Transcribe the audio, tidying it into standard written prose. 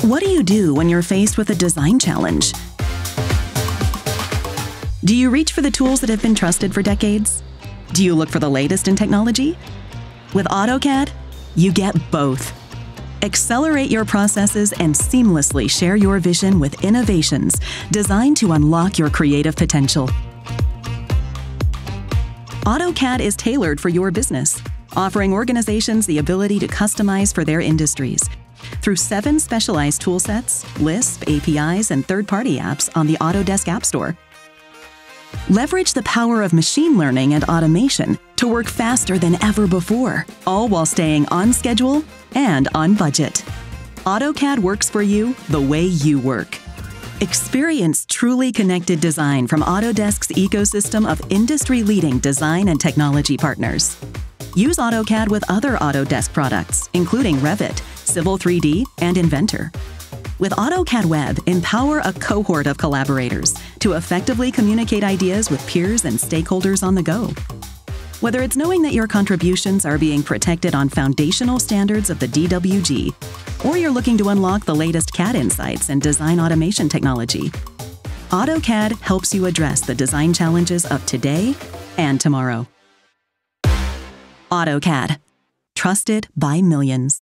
What do you do when you're faced with a design challenge? Do you reach for the tools that have been trusted for decades? Do you look for the latest in technology? With AutoCAD, you get both. Accelerate your processes and seamlessly share your vision with innovations designed to unlock your creative potential. AutoCAD is tailored for your business, offering organizations the ability to customize for their industries through 7 specialized toolsets, Lisp, APIs, and third-party apps on the Autodesk App Store. Leverage the power of machine learning and automation to work faster than ever before, all while staying on schedule and on budget. AutoCAD works for you the way you work. Experience truly connected design from Autodesk's ecosystem of industry-leading design and technology partners. Use AutoCAD with other Autodesk products, including Revit, Civil 3D, and Inventor. With AutoCAD Web, empower a cohort of collaborators to effectively communicate ideas with peers and stakeholders on the go. Whether it's knowing that your contributions are being protected on foundational standards of the DWG, or you're looking to unlock the latest CAD insights and design automation technology, AutoCAD helps you address the design challenges of today and tomorrow. AutoCAD. Trusted by millions.